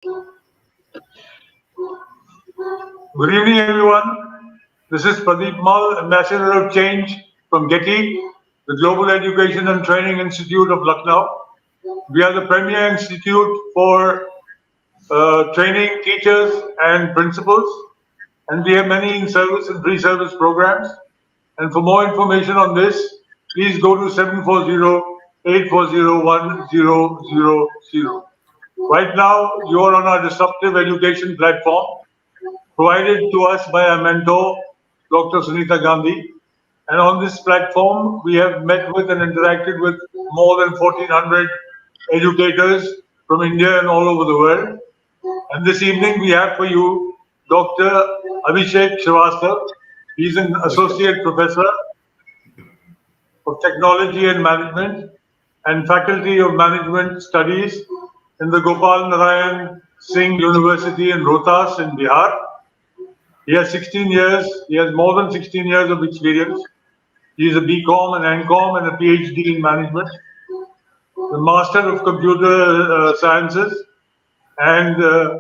Good evening, everyone. This is Pradeep, Ambassador of Change from GETI, the Global Education and Training Institute of Lucknow. We are the premier institute for training teachers and principals, and we have many in-service and pre-service programs. And for more information on this, please go to 740-840-1000. Right now, you are on our disruptive education platform, provided to us by our mentor, Dr. Sunita Gandhi. And on this platform, we have met with and interacted with more than 1,400 educators from India and all over the world. And this evening, we have for you Dr. Abhishek Srivastava. He's an associate professor of technology and management and faculty of management studies in the Gopal Narayan Singh University in Rohtas in Bihar. He has 16 years, he has more than 16 years of experience. He is a BCom, an NCom, and a PhD in management. The Master of Computer Sciences and a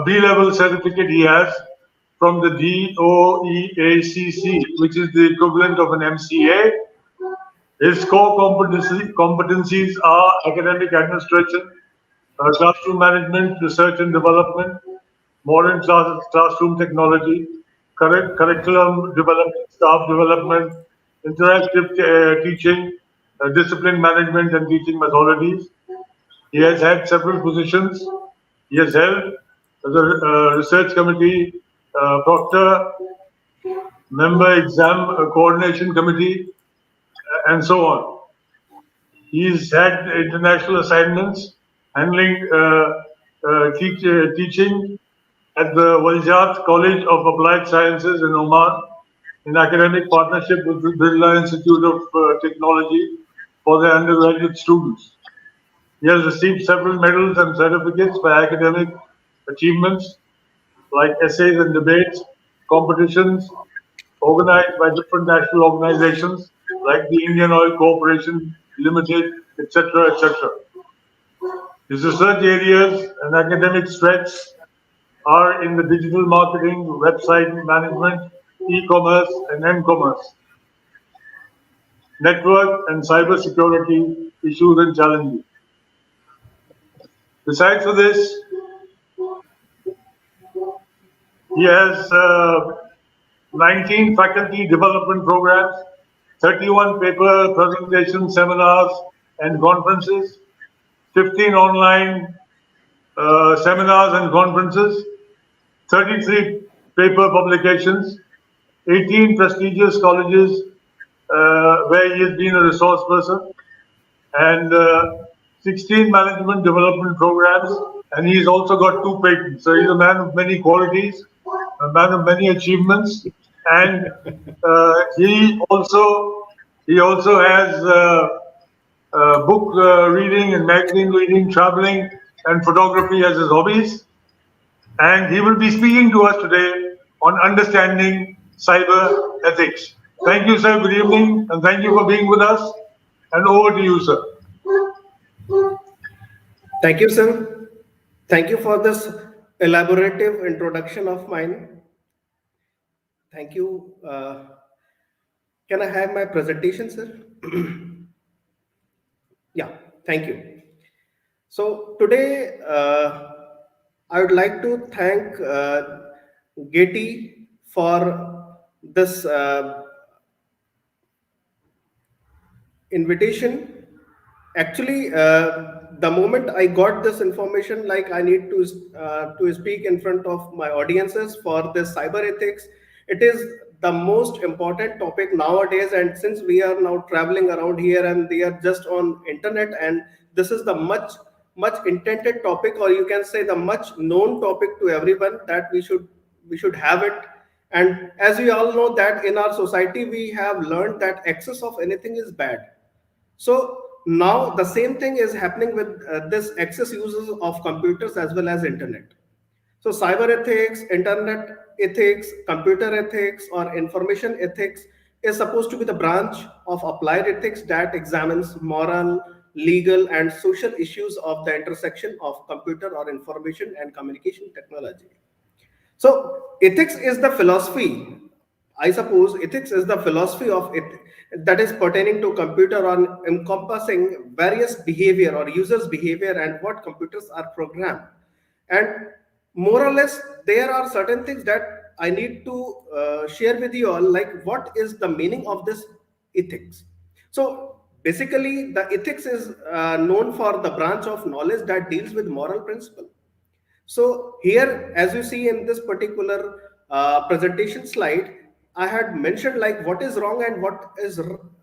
B-level certificate he has from the DOEACC, which is the equivalent of an MCA. His core competencies are academic administration, classroom management, research and development, modern classroom technology, curriculum development, staff development, interactive teaching, discipline management and teaching methodologies. He has had several positions. He has held the research committee, proctor, member exam coordination committee, and so on. He's had international assignments handling teaching at the Waljat College of Applied Sciences in Oman in academic partnership with the Birla Institute of Technology for their undergraduate students. He has received several medals and certificates for academic achievements like essays and debates, competitions organized by different national organizations like the Indian Oil Corporation Limited, etc., etc. His research areas and academic strengths are in the digital marketing, website management, e-commerce and m-commerce, network and cyber security issues and challenges. Besides for this, he has 19 faculty development programs, 31 paper presentations, seminars and conferences, 15 online seminars and conferences, 33 paper publications, 18 prestigious colleges where he has been a resource person, and 16 management development programs, and he's also got 2 patents. So he's a man of many qualities, a man of many achievements, and he also has book reading and magazine reading, traveling, and photography as his hobbies. And he will be speaking to us today on understanding cyber ethics. Thank you, sir. Good evening, and thank you for being with us. And over to you, sir. Thank you, sir. Thank you for this elaborative introduction of mine. Thank you. Can I have my presentation, sir? Yeah, thank you. So today, I would like to thank GETI for this invitation. Actually, the moment I got this information, like I need to speak in front of my audiences for this cyber ethics, it is the most important topic nowadays. And since we are now traveling around here and they are just on internet, and this is the much intended topic, or you can say the much known topic to everyone, that we should have it. And as we all know that in our society we have learned that excess of anything is bad. So now the same thing is happening with this excess uses of computers as well as internet. So cyber ethics, internet ethics, computer ethics, or information ethics is supposed to be the branch of applied ethics that examines moral, legal, and social issues of the intersection of computer or information and communication technology. So, ethics is the philosophy. I suppose ethics is the philosophy of it that is pertaining to computer on encompassing various behavior or users' behavior and what computers are programmed. And more or less, there are certain things that I need to share with you all, like what is the meaning of this ethics. So basically, the ethics is known for the branch of knowledge that deals with moral principle. So here, as you see in this particular presentation slide, I had mentioned like what is wrong and what is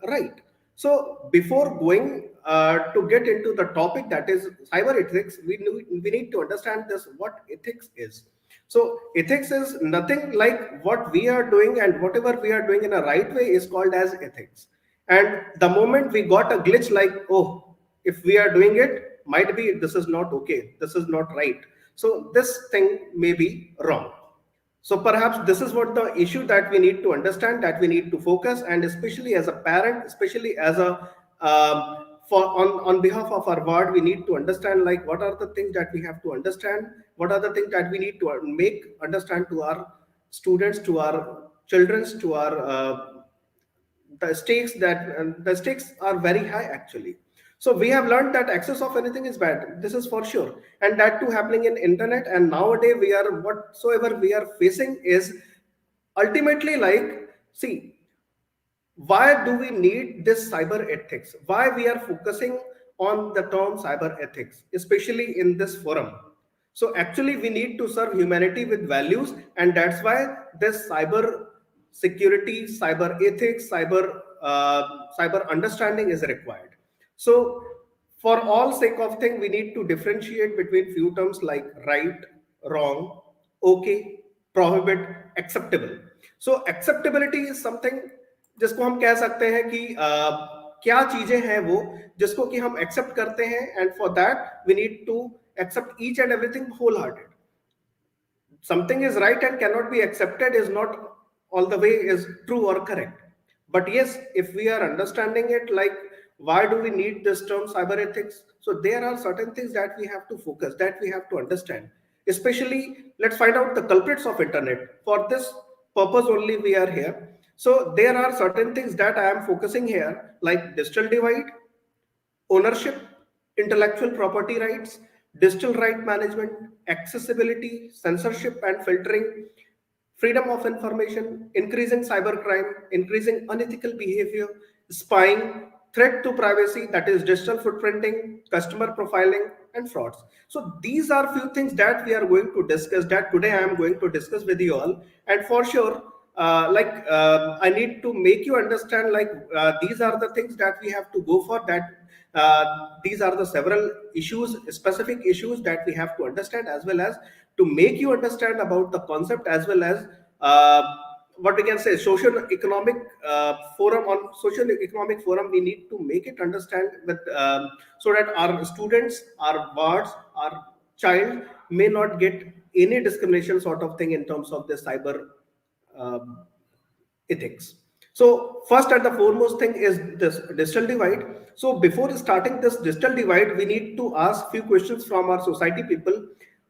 right. So before going to get into the topic that is cyber ethics, we need to understand this what ethics is. So ethics is nothing like what we are doing, and whatever we are doing in a right way is called as ethics. And the moment we got a glitch like, oh, if we are doing it, might be this is not okay, this is not right, so this thing may be wrong. So perhaps this is what the issue that we need to understand, that we need to focus, and especially as a parent, especially as a for on behalf of our ward, we need to understand like what are the things that we have to understand, what are the things that we need to make understand to our students, to our children, to our the stakes are very high actually. So we have learned that access of anything is bad, this is for sure, and that too happening in internet. And nowadays we are whatsoever we are facing is ultimately like, see, why do we need this cyber ethics, why we are focusing on the term cyber ethics, especially in this forum. So actually we need to serve humanity with values, and that's why this cyber security, cyber ethics, cyber understanding is required. So for all sake of thing, we need to differentiate between few terms like right, wrong, okay, prohibit, acceptable. So acceptability is something जिसको हम कह सकते हैं कि क्या चीजें हैं वो जिसको कि हम एक्सेप्ट करते हैं, and for that we need to accept each and everything wholehearted. Something is right and cannot be accepted is not all the way is true or correct. But yes, if we are understanding it like why do we need this term cyber ethics, so there are certain things that we have to focus, that we have to understand. Especially, let's find out the culprits of internet. For this purpose only we are here. So there are certain things that I am focusing here, like digital divide, ownership, intellectual property rights, digital right management, accessibility, censorship and filtering, freedom of information, increasing cybercrime, increasing unethical behavior, spying, threat to privacy, that is digital footprinting, customer profiling, and frauds. So these are few things that we are going to discuss, that today I am going to discuss with you all. And for sure, I need to make you understand like these are the things that we have to go for, that these are the several issues, specific issues that we have to understand, as well as to make you understand about the concept, as well as what we can say social economic forum. On social economic forum we need to make it understand with so that our students, our wards, our child may not get any discrimination sort of thing in terms of the cyber ethics. So first and the foremost thing is this digital divide. So before starting this digital divide, we need to ask few questions from our society people.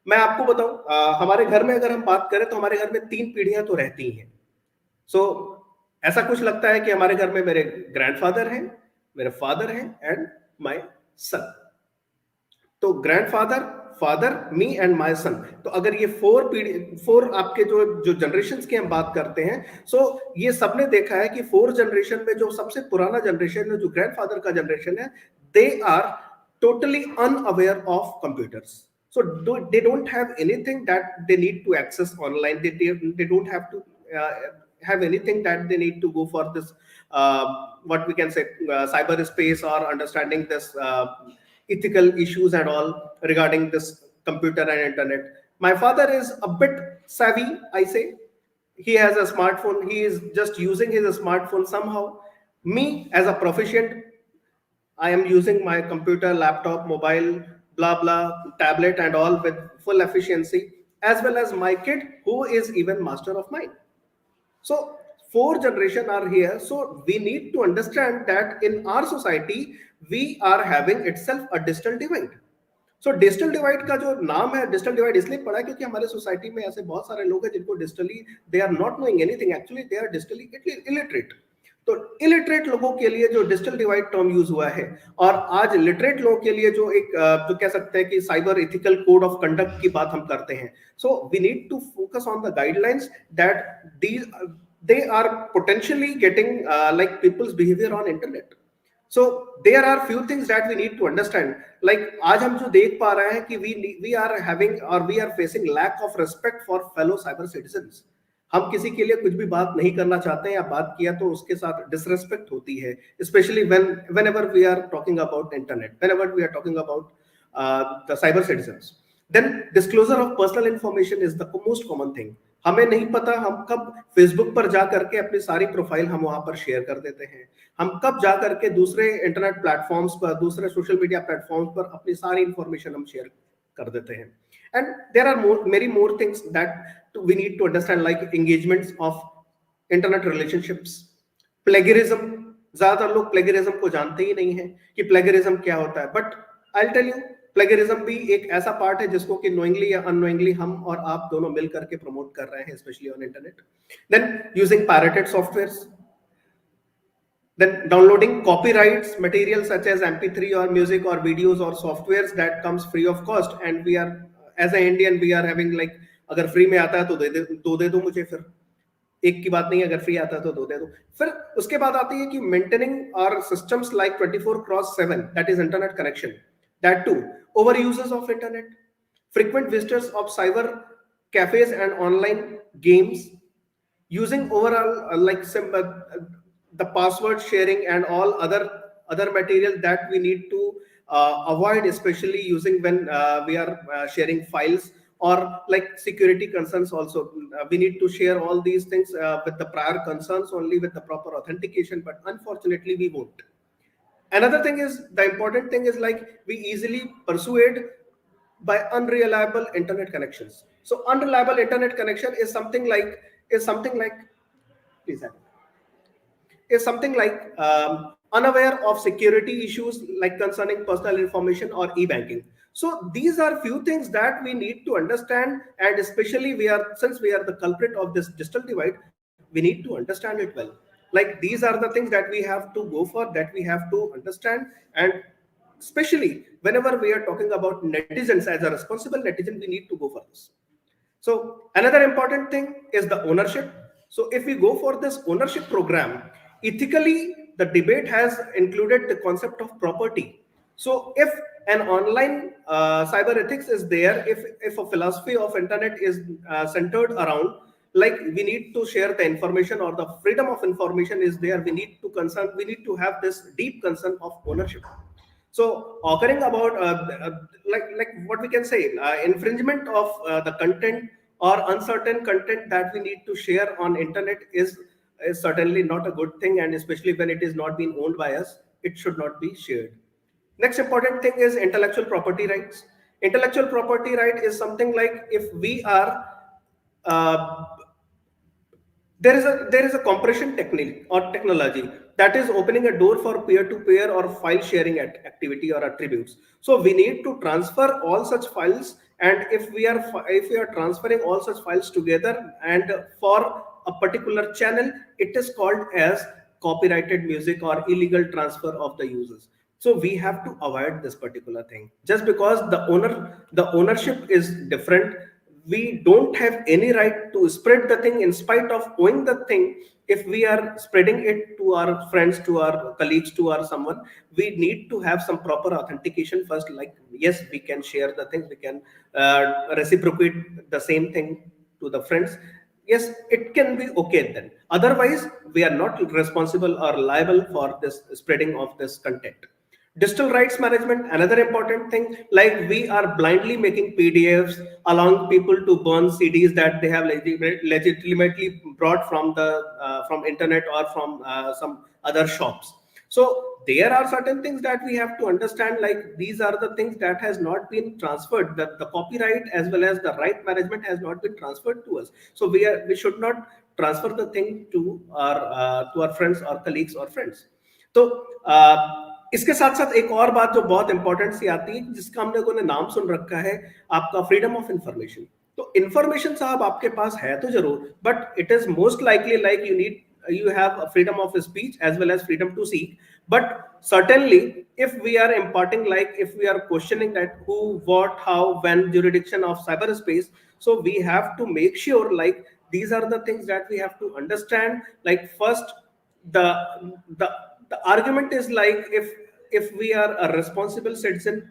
मैं आपको बताऊं, हमारे घर में अगर हम बात करें तो हमारे घर में 3 पीढ़ियां तो रहती ही हैं. सो ऐसा कुछ लगता है कि हमारे घर में मेरे ग्रैंडफादर हैं, मेरे फादर हैं एंड माय सन. तो grandfather, father, me and my son. तो अगर ये 4 आपके जो जनरेशन की हम बात करते हैं, सो ये सबने देखा है कि 4 जनरेशन में जो सबसे पुराना जनरेशन है, जो ग्रैंडफादर का जनरेशन है, they are totally unaware of computers. So they don't have anything that they need to access online. They don't have to have anything that they need to go for this what we can say cyberspace, or understanding this ethical issues and all regarding this computer and internet. My father is a bit savvy, I say. He has a smartphone, he is just using his smartphone somehow. Me as a proficient, I am using my computer, laptop, mobile, blah blah, tablet and all with full efficiency, as well as my kid who is even master of mine. So 4 generation are here. So we need to understand that in our society we are having itself a digital divide. So digital divide का जो नाम है digital divide इसलिए पड़ा क्योंकि हमारे society में ऐसे बहुत सारे लोग हैं जिनको digitally they are not knowing anything, actually they are digitally illiterate. तो इलिटरेट लोगों के लिए जो डिजिटल डिवाइड टर्म यूज हुआ है, और आज लिटरेट लोगों के लिए जो एक जो कह सकते हैं कि cyber ethical code of conduct की बात हम करते हैं. So we need to focus on the guidelines that they are potentially getting like people's behaviour on internet. So there are few things that we need to understand. Like आज हम जो देख पा रहे हैं कि we are having or we are facing lack of respect for fellow cyber citizens. हम किसी के लिए कुछ भी बात नहीं करना चाहते हैं, या बात किया तो उसके साथ डिसरेस्पेक्ट होती है, especially whenever we are talking about internet, whenever we are talking about the cyber citizens. Then disclosure of personal information is the most common thing. हमें नहीं पता हम कब फेसबुक पर जा करके अपनी सारी प्रोफाइल हम वहां पर शेयर कर देते हैं, हम कब जा करके दूसरे इंटरनेट प्लेटफॉर्म्स पर, दूसरे सोशल मीडिया प्लेटफॉर्म्स पर अपनी सारी इंफॉर्मेशन हम शेयर कर देते हैं. And there are many more things that we need to understand, like engagements of internet relationships, plagiarism. ज्यादातर लोग प्लेगरिज्म को जानते ही नहीं है कि प्लेगरिज्म क्या होता है, but I will tell you plagiarism भी एक ऐसा पार्ट है जिसको कि नोइंगली या अननोइंगली हम और आप दोनों मिल करके प्रमोट कर रहे हैं, specially on internet. Then using pirated softwares, then downloading copyrights material such as mp3 or music or videos or softwares that comes free of cost, and we are as an Indian we are having like अगर free में आता है तो दे दो मुझे, फिर एक की बात नहीं, अगर फ्री आता है तो दे दो. फिर उसके बाद आती है कि मेंटेनिंग और systems like 24/7 that is internet connection, that too over uses of internet, frequent visitors of cyber cafes and online games, using overall the password sharing and all other material that we need to avoid, especially using when we are sharing files, or like security concerns also. We need to share all these things with the prior concerns only, with the proper authentication, but unfortunately we won't. Another thing is, the important thing is, like, we easily persuade by unreliable internet connections. So unreliable internet connection is something like please is something like unaware of security issues like concerning personal information or e-banking. So these are few things that we need to understand, and especially since we are the culprit of this digital divide, we need to understand it well. Like, these are the things that we have to go for, that we have to understand. And especially whenever we are talking about netizens, as a responsible netizen, we need to go for this. So another important thing is the ownership. So if we go for this ownership program, ethically the debate has included the concept of property. So if an online cyber ethics is there, if a philosophy of internet is centered around, like, we need to share the information, or the freedom of information is there, we need to have this deep concern of ownership. So occurring about like what we can say, infringement of the content or uncertain content that we need to share on internet is certainly not a good thing, and especially when it is not being owned by us, it should not be shared. Next important thing is intellectual property rights. Intellectual property right is something like, if we are there is a compression technique or technology that is opening a door for peer-to-peer or file sharing activity or attributes. So we need to transfer all such files, and if we are transferring all such files together and for a particular channel, it is called as copyrighted music or illegal transfer of the users. So we have to avoid this particular thing. Just because the ownership is different, we don't have any right to spread the thing in spite of owning the thing. If we are spreading it to our friends, to our colleagues, to our someone, we need to have some proper authentication first. Like, yes, we can share the things, we can reciprocate the same thing to the friends. Yes, it can be okay then. Otherwise, we are not responsible or liable for this spreading of this content. Digital rights management, another important thing, like, we are blindly making PDFs, allowing people to burn CDs that they have legitimately brought from the from internet or from some other shops. So there are certain things that we have to understand, like, these are the things that has not been transferred, that the copyright as well as the right management has not been transferred to us. So we should not transfer the thing to our friends or colleagues or friends. So इसके साथ साथ एक और बात जो बहुत important सी आती है, जिसका हम लोगों ने नाम सुन रखा है, आपका फ्रीडम ऑफ इंफॉर्मेशन। तो इंफॉर्मेशन साहब आपके पास है तो जरूर, but it is most likely like you have a freedom of speech as well as freedom to seek, but certainly if we are imparting, like if we are questioning that who, what, how, when jurisdiction of cyberspace, so we have to make sure like these are the things that we have to understand. Like first, the the the argument is like if we are a responsible citizen,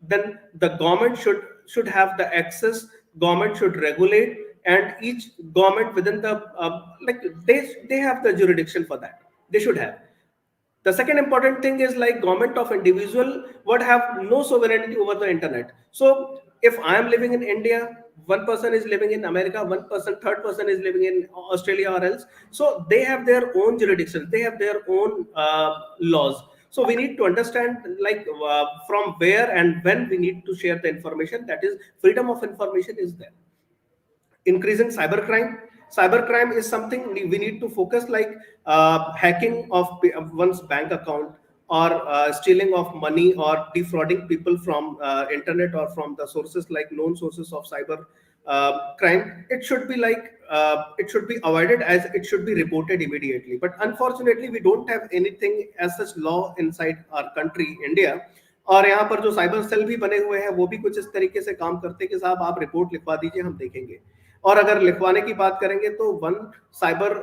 then the government should have the access, government should regulate, and each government within the like they have the jurisdiction for that, they should have. The second important thing is like government of individual would have no sovereignty over the internet. So if I am living in India, one person is living in America, one person, third person is living in Australia or else, so they have their own jurisdiction, they have their own laws. So we need to understand like from where and when we need to share the information. That is, freedom of information is there. Increasing cybercrime. Cybercrime is something we need to focus, like hacking of one's bank account, or stealing of money, or defrauding people from internet or from the sources like known sources of cyber crime. It should be like it should be avoided, as it should be reported immediately. But unfortunately we don't have anything as such law inside our country, India. और यहाँ पर जो cyber cell भी बने हुए हैं वो भी कुछ इस तरीके से काम करते हैं कि साहब आप रिपोर्ट लिखवा दीजिए, हम देखेंगे। और अगर लिखवाने की बात करेंगे तो one cyber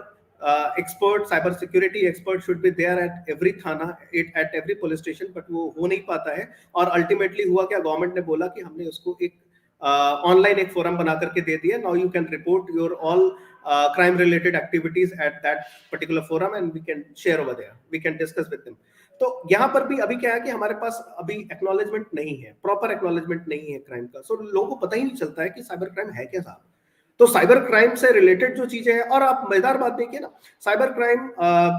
expert, cyber security expert should be there at every thana, at every police station, but वो हो नहीं पाता है। और अल्टीमेटली हुआ क्या, गवर्नमेंट ने बोला कि हमने उसको एक ऑनलाइन एक फोरम बना करके दे दिया, now you can report your all crime related activities at that particular forum and we can share over there, we can discuss with them. तो यहाँ पर भी अभी क्या है कि हमारे पास अभी एक्नॉलेजमेंट नहीं है, प्रॉपर एक्नॉलेजमेंट नहीं है क्राइम का। सो लोगों को पता ही नहीं चलता है कि साइबर क्राइम है क्या साहब। तो साइबर क्राइम से रिलेटेड जो चीजें हैं, और आप मजेदार बात देखिए ना, साइबर क्राइम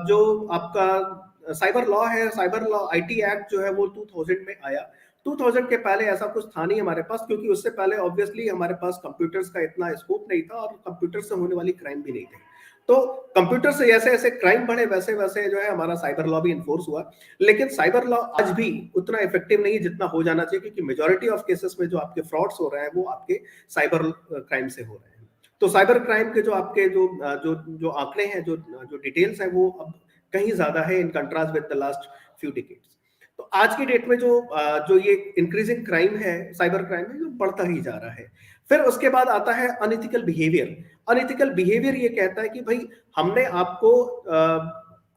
जो आपका साइबर लॉ है, साइबर लॉ आईटी एक्ट जो है वो 2000 में आया। 2000 के पहले ऐसा कुछ था नहीं हमारे पास, क्योंकि उससे पहले ऑब्वियसली हमारे पास कंप्यूटर्स का इतना स्कोप नहीं था और कंप्यूटर से होने वाली क्राइम भी नहीं थी। तो कंप्यूटर से जैसे जैसे क्राइम बढ़े वैसे वैसे जो है हमारा साइबर लॉ भी इन्फोर्स हुआ। लेकिन साइबर लॉ आज भी उतना इफेक्टिव नहीं जितना हो जाना चाहिए, क्योंकि मेजॉरिटी ऑफ केसेस में जो आपके फ्रॉड्स हो रहे हैं वो आपके साइबर क्राइम से हो रहे हैं। तो साइबर क्राइम के जो आपके जो आंकड़े हैं, जो डिटेल्स हैं, वो अब कहीं ज्यादा है in contrast with the last few decades. तो आज की डेट में जो ये इंक्रीजिंग क्राइम है, साइबर क्राइम है, जो बढ़ता ही जा रहा है। फिर उसके बाद आता है अनइथिकल बिहेवियर। अनइथिकल बिहेवियर ये कहता है कि भाई हमने आपको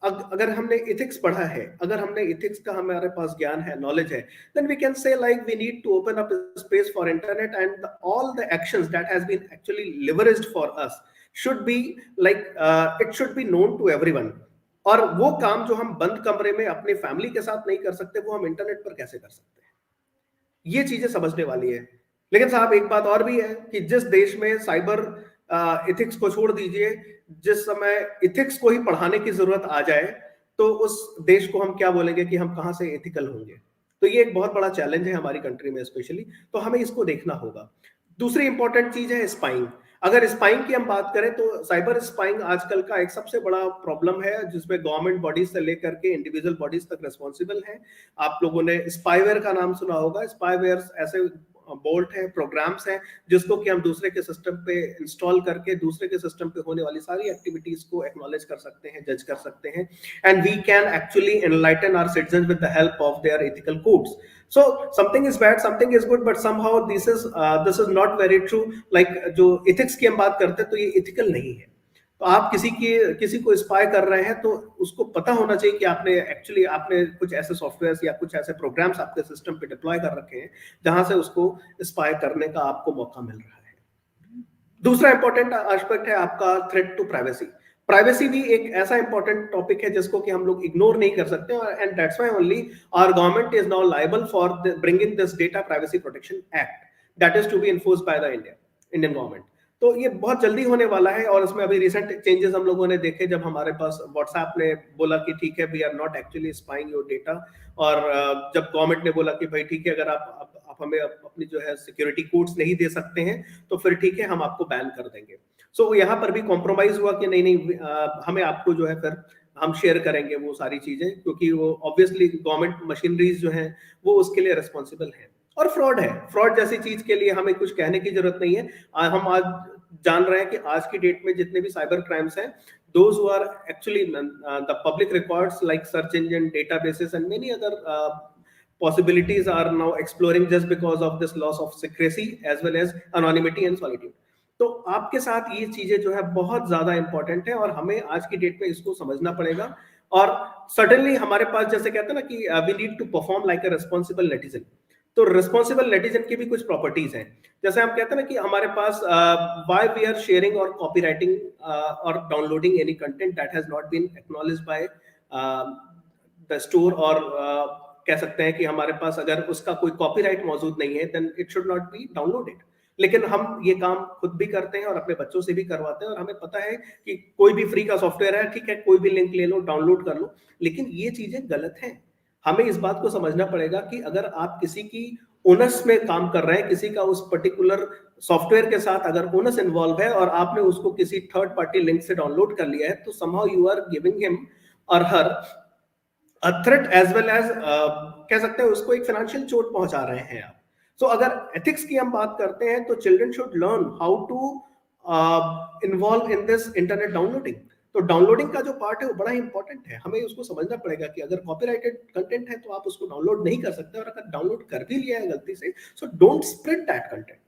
अगर हमने इथिक्स पढ़ा है, अगर हमने इथिक्स का हमारे पास ज्ञान है, नॉलेज है, then we can say like we need to open up a space for internet, and all the actions that has been actually leveraged for us should be like it should be known to everyone। और वो काम जो हम बंद कमरे में अपनी family के साथ नहीं कर सकते, वो हम इंटरनेट पर कैसे कर सकते हैं, ये चीजें समझने वाली है। लेकिन साहब एक बात और भी है कि जिस देश में साइबर इथिक्स को छोड़ दीजिए, जिस समय इथिक्स को ही पढ़ाने की जरूरत आ जाए, तो उस देश को हम क्या बोलेंगे कि हम कहां से एथिकल होंगे। तो ये एक बहुत बड़ा चैलेंज है हमारी कंट्री में स्पेशली, तो हमें इसको देखना होगा। दूसरी इंपॉर्टेंट चीज है स्पाइंग। अगर स्पाइंग की हम बात करें तो साइबर स्पाइंग आजकल का एक सबसे बड़ा प्रॉब्लम है, जिसमें गवर्नमेंट बॉडीज से लेकर के इंडिविजुअल बॉडीज तक रिस्पॉन्सिबल है। आप लोगों ने स्पाईवेयर का नाम सुना होगा। स्पाईवेयर ऐसे बोल्ट है, प्रोग्राम्स हैं, जिसको कि हम दूसरे के सिस्टम पे इंस्टॉल करके दूसरे के सिस्टम पे होने वाली सारी एक्टिविटीज को एक्नॉलेज कर सकते हैं, जज कर सकते हैं, and we can actually enlighten our citizens with the help of their ethical codes. So something is bad, something is good, but somehow this is not very true। Like जो ethics की हम बात करते हैं तो ये ethical नहीं है। तो आप किसी को स्पाई कर रहे हैं तो उसको पता होना चाहिए कि आपने कुछ ऐसे सॉफ्टवेयर या कुछ ऐसे प्रोग्राम्स आपके सिस्टम पे डिप्लॉय कर रखे हैं जहां से उसको स्पाई करने का आपको मौका मिल रहा है। दूसरा इंपॉर्टेंट एस्पेक्ट है आपका थ्रेट टू प्राइवेसी। प्राइवेसी भी एक ऐसा इंपॉर्टेंट टॉपिक है जिसको कि हम लोग इग्नोर नहीं कर सकते, and that's why only our government is now liable for bringing this data privacy protection act that is to be enforced by the Indian government. तो ये बहुत जल्दी होने वाला है, और इसमें अभी रिसेंट चेंजेस हम लोगों ने देखे, जब हमारे पास व्हाट्सएप ने बोला कि ठीक है, we are not actually spying your data, और जब गवर्नमेंट ने बोला कि भाई ठीक है, अगर आप हमें अपनी जो है सिक्योरिटी कोड्स नहीं दे सकते हैं तो फिर ठीक है, हम आपको बैन कर देंगे। सो यहाँ पर भी कॉम्प्रोमाइज हुआ कि नहीं, हमें आपको जो है फिर हम शेयर करेंगे वो सारी चीजें, क्योंकि वो ऑब्वियसली गवर्नमेंट मशीनरीज जो हैं वो उसके लिए रिस्पॉन्सिबल है। और फ्रॉड है, फ्रॉड जैसी चीज के लिए हमें कुछ कहने की जरूरत नहीं है। हम आज जान रहे हैं कि आज की डेट में जितने भी साइबर क्राइम्स हैं, those who are actually the public records like search engine databases and many other possibilities are now exploring just because of this loss of secrecy as well as anonymity and solitude। तो आपके साथ ये चीजें जो है बहुत ज्यादा important है और हमें आज की डेट में इसको समझना पड़ेगा। और सडनली हमारे पास जैसे कहते हैं ना कि we need to perform like a responsible netizen. तो रिस्पॉन्सिबल नेटिजन की भी कुछ प्रॉपर्टीज हैं। जैसे हम कहते हैं ना कि हमारे पास व्हाई वी आर शेयरिंग और कॉपीराइटिंग और downloading any content that has not been acknowledged by the store, और कह सकते हैं कि हमारे पास अगर उसका कोई कॉपीराइट मौजूद नहीं है then it should not be downloaded. लेकिन हम ये काम खुद भी करते हैं और अपने बच्चों से भी करवाते हैं, और हमें पता है कि कोई भी फ्री का सॉफ्टवेयर है, ठीक है, कोई भी लिंक ले लो, डाउनलोड कर लो, लेकिन ये चीजें गलत हैं। हमें इस बात को समझना पड़ेगा कि अगर आप किसी की ओनस में काम कर रहे हैं, किसी का उस पर्टिकुलर सॉफ्टवेयर के साथ अगर ओनस इन्वॉल्व है और आपने उसको किसी थर्ड पार्टी लिंक से डाउनलोड कर लिया है, तो somehow you are giving him or her a threat as well as कह सकते हैं उसको एक फाइनेंशियल चोट पहुंचा रहे हैं आप। सो अगर एथिक्स की हम बात करते हैं तो children should learn how to involve in this internet downloading. तो डाउनलोडिंग का जो पार्ट है वो बड़ा ही इंपॉर्टेंट है। हमें उसको समझना पड़ेगा कि अगर कॉपीराइटेड कंटेंट है तो आप उसको डाउनलोड नहीं कर सकते, और अगर डाउनलोड कर भी लिया है गलती से, so don't spread that content.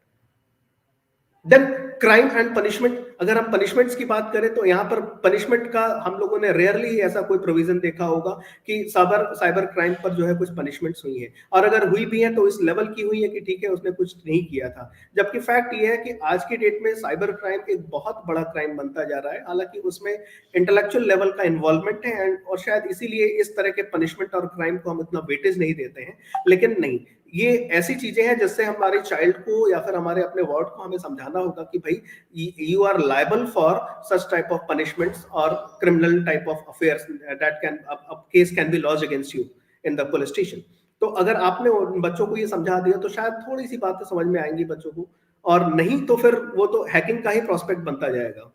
Then crime and punishment, अगर हम पनिशमेंट्स की बात करें तो यहाँ पर पनिशमेंट का हम लोगों ने रेयरली ही ऐसा कोई प्रोविजन देखा होगा कि साइबर क्राइम पर जो है कुछ पनिशमेंट्स हुई है, और अगर हुई भी है तो इस लेवल की हुई है कि ठीक है उसने कुछ नहीं किया था। जबकि फैक्ट ये है कि आज की डेट में साइबर क्राइम एक बहुत बड़ा क्राइम बनता जा रहा है, हालांकि उसमें इंटेलेक्चुअल लेवल का इन्वॉल्वमेंट है, और शायद इसीलिए इस तरह के पनिशमेंट और क्राइम को हम इतना वेटेज नहीं देते हैं। लेकिन नहीं, ये ऐसी चीजें हैं जिससे हमारे चाइल्ड को या फिर हमारे अपने वर्ड को हमें समझाना होगा कि भाई you are liable for such type of punishments और criminal type of affairs that can case can be launched against you in the police station. तो अगर आपने उन बच्चों को ये समझा दिया तो शायद थोड़ी सी बातें समझ में आएंगी बच्चों को, और नहीं तो फिर वो तो हैकिंग का ही प्रोस्पेक्ट बनता जाएगा।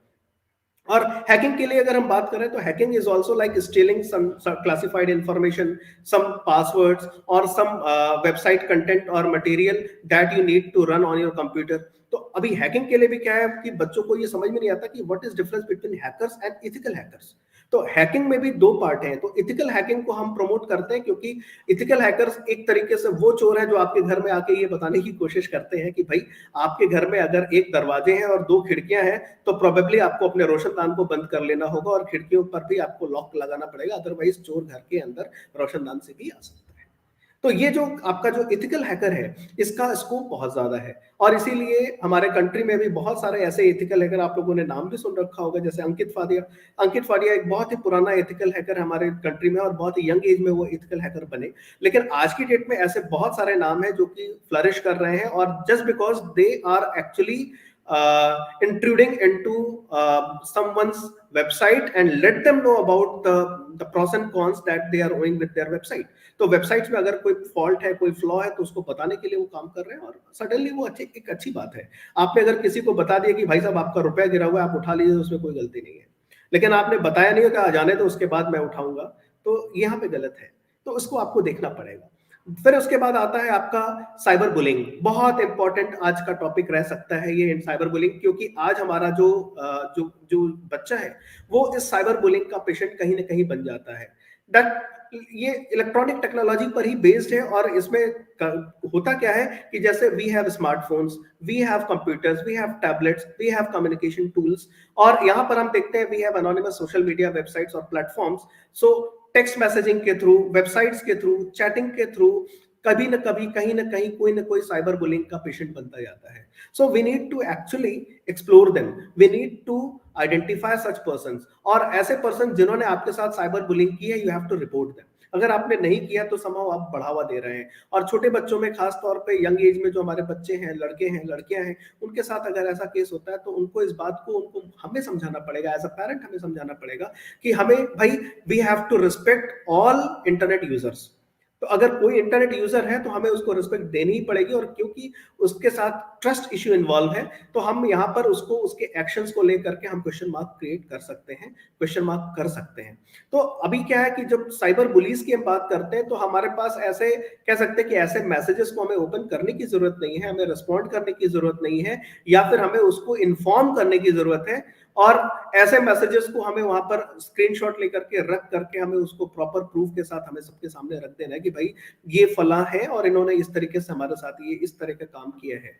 और हैकिंग के लिए अगर हम बात करें तो hacking is also like stealing some classified information, some passwords और सम वेबसाइट कंटेंट और material that you need to run on your computer. तो अभी हैकिंग के लिए भी क्या है कि बच्चों को ये समझ में नहीं आता कि what is difference between hackers and ethical hackers. तो हैकिंग में भी दो पार्ट हैं। तो इथिकल हैकिंग को हम प्रमोट करते हैं क्योंकि इथिकल हैकर्स एक तरीके से वो चोर है जो आपके घर में आके ये बताने की कोशिश करते हैं कि भाई आपके घर में अगर एक दरवाजे हैं और दो खिड़कियां हैं तो प्रोबेबली आपको अपने रोशनदान को बंद कर लेना होगा और खिड़कियों पर भी आपको लॉक लगाना पड़ेगा, अदरवाइज चोर घर के अंदर रोशनदान से भी आ सकता है। तो ये जो आपका जो इथिकल हैकर है इसका स्कोप बहुत ज्यादा है, और इसीलिए हमारे कंट्री में भी बहुत सारे ऐसे इथिकल हैकर, आप लोगों ने नाम भी सुन रखा होगा, जैसे अंकित फादिया। अंकित फादिया एक बहुत ही पुराना इथिकल हैकर है हमारे कंट्री में और बहुत ही यंग एज में वो इथिकल हैकर बने। लेकिन आज की डेट में ऐसे बहुत सारे नाम हैं जो कि फ्लरिश कर रहे हैं, और just because they are actually intruding into someone's website and let them know about the pros and cons that they are owing with their website। तो वेबसाइट्स में अगर कोई फॉल्ट है, कोई फ्लॉ है, तो उसको बताने के लिए वो काम कर रहे हैं, और सडनली वो एक अच्छी बात है। आपने अगर किसी को बता दिया कि भाई साहब आपका रुपया गिरा हुआ है, आप उठा लीजिए, उसमें कोई गलती नहीं है, लेकिन आपने बताया नहीं कि जाने तो उसके बाद मैं उठाऊंगा, तो यहाँ पे गलत है। तो उसको आपको देखना पड़ेगा। फिर उसके बाद आता है आपका साइबर बुलिंग। बहुत इंपॉर्टेंट आज का टॉपिक रह सकता है ये साइबर बुलिंग, क्योंकि आज हमारा जो जो जो बच्चा है वो इस साइबर बुलिंग का पेशेंट कहीं ना कहीं बन जाता है। दैट ये इलेक्ट्रॉनिक टेक्नोलॉजी पर ही बेस्ड है, और इसमें होता क्या है कि जैसे we have smartphones, we have computers, we have tablets, we have communication tools, और यहाँ पर हम देखते हैं we have anonymous social media websites और प्लेटफॉर्म्स। सो टेक्स्ट मैसेजिंग के थ्रू, वेबसाइट्स के थ्रू, चैटिंग के थ्रू कभी न कभी कहीं ना कहीं कोई ना कोई साइबर बुलिंग का पेशेंट बनता जाता है। So we need to actually explore them, we need to identify such persons, और ऐसे पर्सन जिन्होंने आपके साथ साइबर बुलिंग की है, you have to report them. अगर आपने नहीं किया तो समहाउ आप बढ़ावा दे रहे हैं। और छोटे बच्चों में खास तौर पे यंग एज में जो हमारे बच्चे हैं, लड़के हैं, लड़कियां हैं, उनके साथ अगर ऐसा केस होता है तो उनको इस बात को उनको हमें समझाना पड़ेगा, एज अ पेरेंट हमें समझाना पड़ेगा कि हमें भाई we have to respect all internet users. तो अगर कोई इंटरनेट यूजर है तो हमें उसको रिस्पेक्ट देनी ही पड़ेगी, और क्योंकि उसके साथ ट्रस्ट इश्यू इन्वॉल्व है तो हम यहाँ पर उसको उसके एक्शंस को लेकर के हम क्वेश्चन मार्क क्रिएट कर सकते हैं, क्वेश्चन मार्क कर सकते हैं। तो अभी क्या है कि जब साइबर बुलीज की हम बात करते हैं तो हमारे पास ऐसे कह सकते हैं कि ऐसे मैसेजेस को हमें ओपन करने की जरूरत नहीं है, हमें रिस्पॉन्ड करने की जरूरत नहीं है, या फिर हमें उसको इन्फॉर्म करने की जरूरत है। और ऐसे मैसेजेस को हमें वहां पर स्क्रीनशॉट लेकर के रख करके हमें उसको प्रॉपर प्रूफ के साथ हमें सबके सामने रख देना है कि भाई ये फला है और इन्होंने इस तरीके से हमारे साथ ये इस तरह का काम किया है।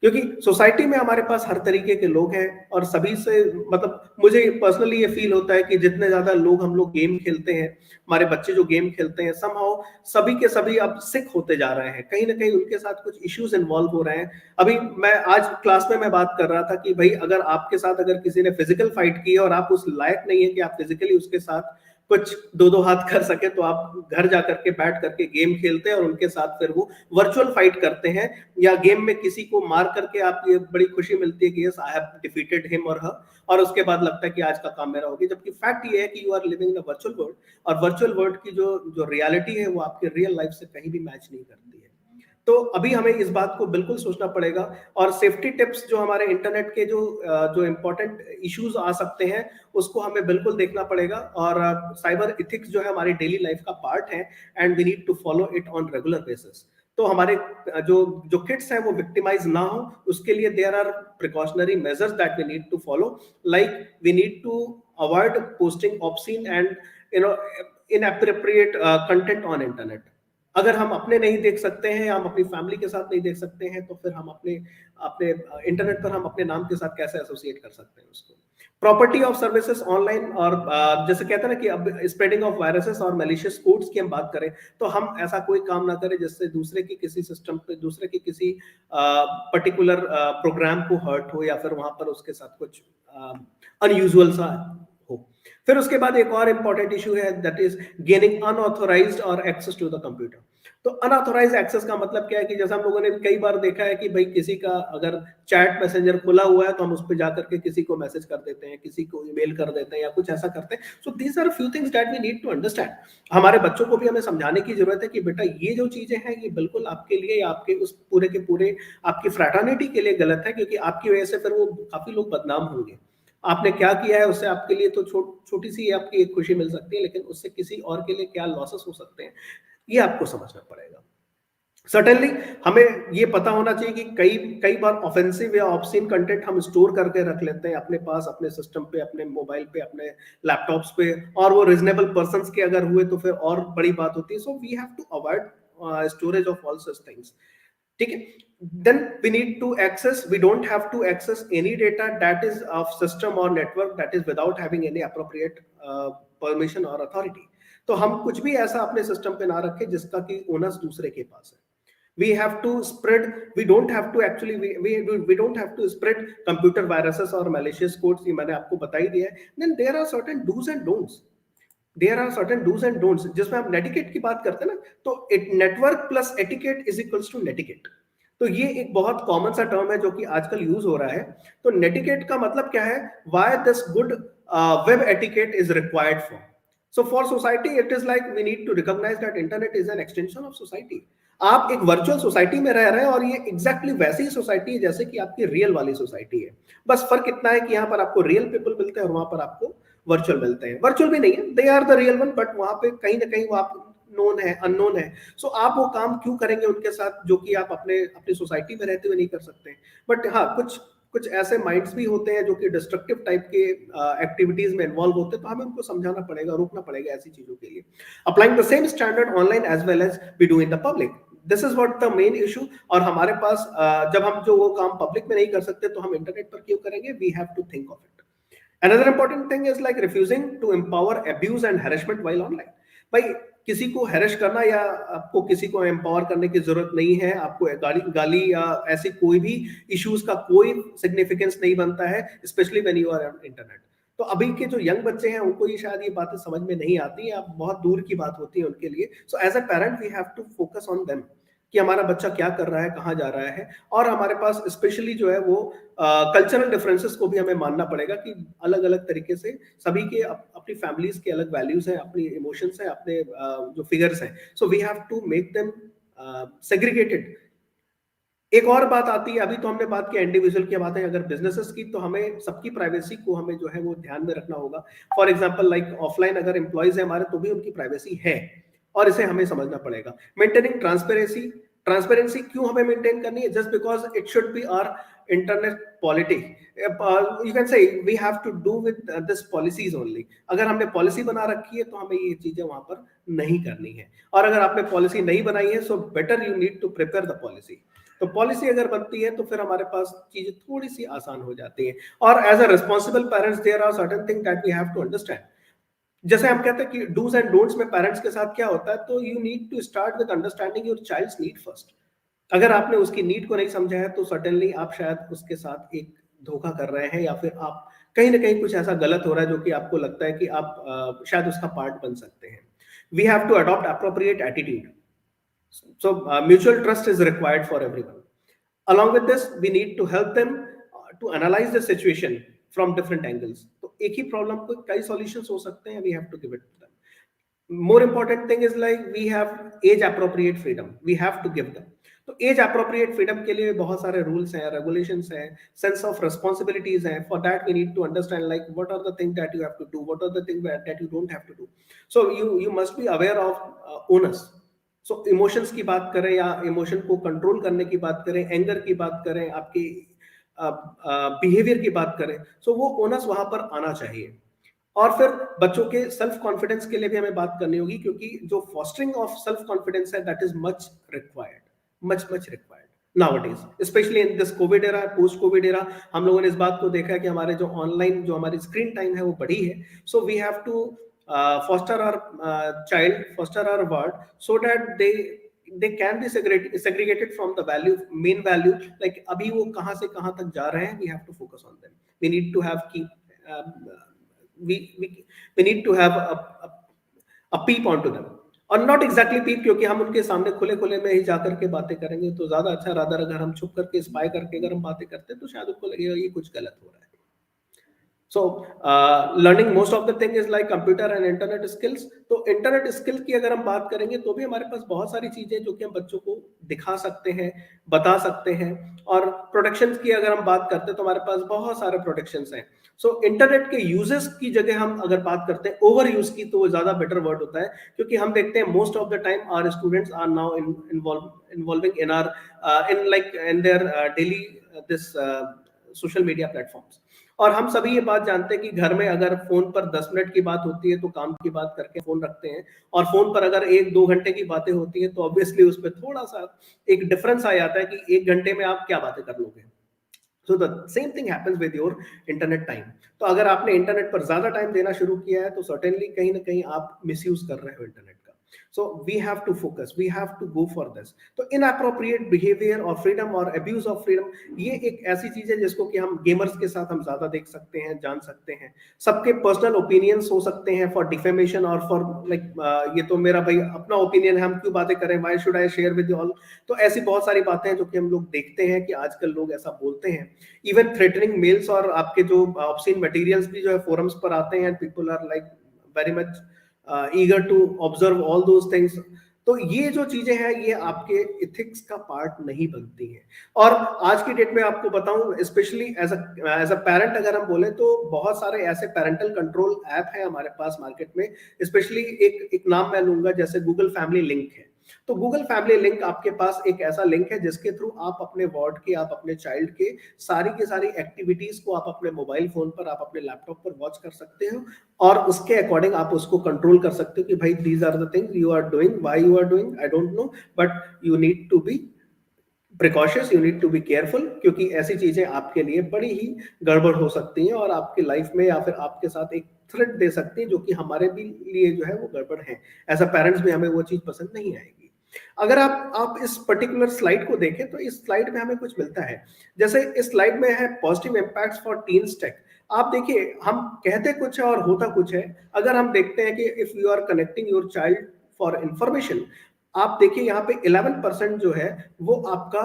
क्योंकि सोसाइटी में हमारे पास हर तरीके के लोग हैं और सभी से मतलब मुझे पर्सनली ये फील होता है कि जितने ज्यादा लोग हम लोग गेम खेलते हैं, हमारे बच्चे जो गेम खेलते हैं, समहाउ सभी के सभी अब सिक होते जा रहे हैं, कहीं ना कहीं उनके साथ कुछ इश्यूज इन्वॉल्व हो रहे हैं। अभी मैं आज क्लास में मैं बात कर रहा था कि भाई अगर आपके साथ अगर किसी ने फिजिकल फाइट की है और आप उस लायक नहीं है कि आप फिजिकली उसके साथ कुछ दो दो हाथ कर सके, तो आप घर जाकर के बैठ करके गेम खेलते हैं और उनके साथ फिर वो वर्चुअल फाइट करते हैं, या गेम में किसी को मार करके आप ये बड़ी खुशी मिलती है कि yes I have defeated him or हर, और उसके बाद लगता है कि आज का काम मेरा हो गया। जबकि फैक्ट ये है कि you are living in a virtual world, और वर्चुअल वर्ल्ड की जो जो रियलिटी है वो आपकी रियल लाइफ से कहीं भी मैच नहीं करती है। तो अभी हमें इस बात को बिल्कुल सोचना पड़ेगा, और सेफ्टी टिप्स जो हमारे इंटरनेट के जो जो इंपॉर्टेंट इश्यूज आ सकते हैं उसको हमें बिल्कुल देखना पड़ेगा। और साइबर इथिक्स जो है हमारी डेली लाइफ का पार्ट है, and we need to follow it on regular basis. तो हमारे जो जो किड्स हैं वो विक्टिमाइज ना हो, उसके लिए there are precautionary measures that we need to follow, like we need to avoid posting obscene and you know inappropriate content on internet. अगर हम अपने नहीं देख सकते हैं या हम अपनी फैमिली के साथ नहीं देख सकते हैं तो फिर हम अपने अपने इंटरनेट पर हम अपने नाम के साथ कैसे एसोसिएट कर सकते हैं उसको। प्रॉपर्टी ऑफ सर्विसेज ऑनलाइन, और जैसे कहते हैं ना कि अब स्प्रेडिंग ऑफ वायरसेस और मैलिशियस कोड्स की हम बात करें, तो हम ऐसा कोई काम ना करें जिससे दूसरे की किसी सिस्टम पे, दूसरे की किसी पर्टिकुलर प्रोग्राम को हर्ट हो, या फिर वहां पर उसके साथ कुछ अनयूजुअल सा हो। फिर उसके बाद एक और इंपॉर्टेंट इशू है, दैट इज गेनिंग अनऑथोराइज्ड और एक्सेस टू द कंप्यूटर। तो अनऑथोराइज्ड एक्सेस का मतलब क्या है कि जैसे हम लोगों ने कई बार देखा है कि भाई किसी का अगर चैट मैसेंजर खुला हुआ है तो हम उस पर जाकर के किसी को मैसेज कर देते हैं, किसी को ईमेल कर देते हैं, या कुछ ऐसा करते हैं। So these are few things that we need to understand. हमारे बच्चों को भी हमें समझाने की जरूरत है कि बेटा ये जो चीजें हैं ये बिल्कुल आपके लिए या आपके उस पूरे के पूरे आपकी फ्रैटर्निटी के लिए गलत है, क्योंकि आपकी वजह से फिर वो काफी लोग बदनाम होंगे। आपने क्या किया है उससे आपके लिए तो छोटी सी आपकी एक खुशी मिल सकती है, लेकिन उससे किसी और के लिए क्या लॉसेस हो सकते हैं ये आपको समझना पड़ेगा। सर्टेनली हमें ये पता होना चाहिए कि कई कई बार ऑफेंसिव या ऑब्सीन कंटेंट हम स्टोर करके रख लेते हैं अपने पास, अपने सिस्टम पे, अपने मोबाइल पे, अपने लैपटॉप्स पे, और वो रीजनेबल पर्संस के अगर हुए तो फिर और बड़ी बात होती है। So we have to avoid storage of all such things. ठीक है, then we need to access, we don't have to access any data that is of system or network that is without having any appropriate permission or authority। तो हम कुछ भी ऐसा अपने system पे ना रखें जिसका कि ओनर्स दूसरे के पास है। we have to spread, we don't have to actually we don't have to spread computer viruses or malicious codes, ये मैंने आपको बता ही दिया है। then there are certain do's and don'ts, there are certain do's and don'ts. जिसमें हम netiquette की बात करते हैं ना, तो network plus etiquette is equals to netiquette. तो ये एक बहुत कॉमन सा टर्म है जो कि आजकल यूज हो रहा है। तो नेटिकेट का मतलब क्या है, why this good web etiquette is required for. So for society it is like we need to recognise that internet is an extension of society. आप एक वर्चुअल सोसाइटी में रह रहे हैं और ये एग्जैक्टली वैसी ही सोसाइटी है जैसे कि आपकी रियल वाली सोसाइटी है। बस फर्क इतना है कि यहाँ पर आपको रियल पीपल मिलते हैं और वहां पर आपको वर्चुअल मिलते हैं। वर्चुअल भी नहीं है, they are the real one, but वहां पे कहीं ना कहीं वो आप नोन है, अननोन है। सो आप वो काम क्यों करेंगे उनके साथ जो कि आप अपने अपनी सोसाइटी में रहते हुए नहीं कर सकते। बट हाँ, कुछ कुछ ऐसे माइंड्स भी होते हैं जो कि डिस्ट्रक्टिव टाइप के एक्टिविटीज में इन्वॉल्व होते हैं, तो हमें उनको समझाना पड़ेगा, रोकना पड़ेगा ऐसी चीजों के लिए। Applying the same standard online as well as we do in the public, this is what the main issue. और हमारे पास जब हम जो वो काम पब्लिक में नहीं कर सकते तो हम इंटरनेट पर क्यों करेंगे, we have to think of it. Another important thing is like refusing to empower abuse and harassment while online। भाई किसी को हैरेश करना या आपको किसी को एम्पावर करने की जरूरत नहीं है। आपको गाली या ऐसी कोई भी इश्यूज का कोई सिग्निफिकेंस नहीं बनता है, specially when you are on internet. तो अभी के जो यंग बच्चे हैं उनको ये शायद ये बातें समझ में नहीं आती है, अब बहुत दूर की बात होती है उनके लिए। So as a parent we have to focus on them. कि हमारा बच्चा क्या कर रहा है, कहाँ जा रहा है। और हमारे पास स्पेशली जो है वो कल्चरल डिफरेंसेस को भी हमें मानना पड़ेगा कि अलग अलग तरीके से सभी के अपनी फैमिलीज के अलग वैल्यूज हैं, अपनी इमोशंस हैं, अपने जो फिगर्स हैं। So we have to make them segregated. एक और बात आती है, अभी तो हमने बात की इंडिविजुअल की बात है, अगर बिजनेसेस की, तो हमें सबकी प्राइवेसी को हमें जो है वो ध्यान में रखना होगा। फॉर एग्जांपल लाइक ऑफलाइन अगर एम्प्लॉयज है हमारे, तो भी उनकी प्राइवेसी है और इसे हमें समझना पड़ेगा। मेंटेनिंग ट्रांसपेरेंसी, ट्रांसपेरेंसी क्यों हमें मेंटेन करनी है? Just because it should be our internet polity. You can say we have to do with this policies only. अगर हमने पॉलिसी बना रखी है तो हमें ये चीजें वहां पर नहीं करनी है, और अगर आपने पॉलिसी नहीं बनाई है, so better you need to prepare the policy. तो पॉलिसी अगर बनती है तो फिर हमारे पास चीजें थोड़ी सी आसान हो जाती हैं। और as a responsible parents there are certain thing that we have to understand. जैसे हम कहते हैं कि डूज एंड डोंट्स में पेरेंट्स के साथ क्या होता है, तो you need to start with understanding your child's need first. अगर आपने उसकी नीड को नहीं समझा है तो सर्टेनली आप शायद उसके साथ एक धोखा कर रहे हैं, या फिर आप कहीं ना कहीं कुछ ऐसा गलत हो रहा है जो कि आपको लगता है कि आप शायद उसका पार्ट बन सकते हैं। We have to adopt appropriate attitude. So mutual trust is required for everyone. Along with this, we need to help them to analyze the situation from different angles. तो एक ही प्रॉब्लम को कई सॉल्यूशंस हो सकते हैं, we have to give it to them. More important thing is like we have age appropriate freedom. We have to give them. तो as appropriate freedom के लिए बहुत सारे रूल्स हैं, रेगुलेशंस हैं, सेंस ऑफ रिस्पॉन्सिबिलिटीज हैं। For that we need to understand like what are the thing that you have to do, what are the thing that you don't have to do. So you must be aware of owners. So emotions की बात करें या emotion को control करने की बात करें, anger की बात करें, आपकी बिहेवियर की बात करें, सो वो ओनर्स वहां पर आना चाहिए। और फिर बच्चों के सेल्फ कॉन्फिडेंस के लिए भी हमें बात करनी होगी, क्योंकि जो फॉस्टरिंग ऑफ सेल्फ कॉन्फिडेंस है that is much required, much required nowadays, specially in this Covid era, post Covid era. हम लोगों ने इस बात को देखा है कि हमारे जो ऑनलाइन जो हमारी स्क्रीन टाइम है वो बढ़ी है। So we have to foster our child, foster our word, so that they can be segregated from the value, main value, like अभी वो कहाँ से कहाँ तक जा रहे हैं। We have to focus on them. We need to have we need to have a peep onto them, और नॉट एग्जैक्टली पीप, क्योंकि हम उनके सामने खुले खुले में ही जाकर के बातें करेंगे तो ज्यादा अच्छा। रादर अगर हम छुप करके स्पाई करके अगर हम बातें करते हैं तो शायद उनको लगेगा ये कुछ गलत हो रहा है। So learning most of the thing is like computer and internet skills. तो internet skill की अगर हम बात करेंगे तो भी हमारे पास बहुत सारी चीजें जो कि हम बच्चों को दिखा सकते हैं, बता सकते हैं। और प्रोटेक्शन की अगर हम बात करते हैं तो हमारे पास बहुत सारे प्रोटेक्शंस हैं। सो इंटरनेट के यूजेस की जगह हम अगर बात करते हैं ओवर यूज की, तो वो ज्यादा बेटर वर्ड होता है, क्योंकि हम देखते हैं most of the time our students are now involving in our in their daily this social media platforms. और हम सभी ये बात जानते हैं कि घर में अगर फोन पर 10 मिनट की बात होती है तो काम की बात करके फोन रखते हैं, और फोन पर अगर 1-2 घंटे की बातें होती है तो ऑब्वियसली उस पर थोड़ा सा एक डिफरेंस आ जाता है कि 1 घंटे में आप क्या बातें कर लोगे। So the same thing happens with your internet time. तो अगर आपने इंटरनेट पर ज्यादा टाइम देना शुरू किया है तो सर्टेनली कहीं ना कहीं आप मिसयूज कर रहे हो इंटरनेट का। So we have to focus, we have to go for this. तो इनअप्रोप्रिएट बिहेवियर और फ्रीडम और अब्यूज ऑफ फ्रीडम, ये एक ऐसी चीज है जिसको कि हम गेमर्स के साथ हम ज्यादा देख सकते हैं, जान सकते हैं। सबके पर्सनल ओपिनियंस हो सकते हैं फॉर डिफेमेशन और फॉर लाइक ये तो मेरा भाई अपना ओपिनियन है, हम क्यों बातें करें, why should I share with you all. तो ऐसी बहुत सारी बातें हैं जो कि हम लोग देखते हैं कि आजकल लोग ऐसा बोलते हैं। इवन थ्रेटनिंग मेल्स और आपके जो ऑब्सीन मटेरियल्स भी जो है फोरम्स पर आते हैं, people are like very much eager to observe all those things. तो ये जो चीजें हैं ये आपके इथिक्स का पार्ट नहीं बनती हैं। और आज की डेट में आपको बताऊं, स्पेशली एज अ पेरेंट अगर हम बोले तो बहुत सारे ऐसे पेरेंटल कंट्रोल ऐप हैं हमारे पास मार्केट में। स्पेशली एक नाम मैं लूंगा, जैसे गूगल फैमिली लिंक है। तो गूगल फैमिली लिंक आपके पास एक ऐसा लिंक है जिसके थ्रू आप अपने वार्ड के, आप अपने चाइल्ड के सारी की सारी एक्टिविटीज को आप अपने मोबाइल फोन पर, आप अपने लैपटॉप पर वॉच कर सकते हो, और उसके अकॉर्डिंग आप उसको कंट्रोल कर सकते हो कि भाई these are the things you are doing, why you are doing I don't know, but you need to be precautious, you need to be careful, क्योंकि ऐसी चीजें आपके लिए बड़ी ही गड़बड़ हो सकती हैं और आपकी लाइफ में या फिर आपके साथ एक थ्रेट दे सकती हैं जो कि हमारे भी लिए जो है वो गड़बड़ है। एज अ पेरेंट्स भी हमें वो चीज पसंद नहीं आएगी। अगर आप इस पर्टिकुलर स्लाइड को देखें तो इस स्लाइड में हमें कुछ मिलता है। जैसे इस स्लाइड में है positive impacts for teens tech. आप देखिए, हम कहते कुछ है और होता कुछ है। अगर हम देखते हैं कि if you are connecting your child for information, आप देखिए यहाँ पे 11% जो है वो आपका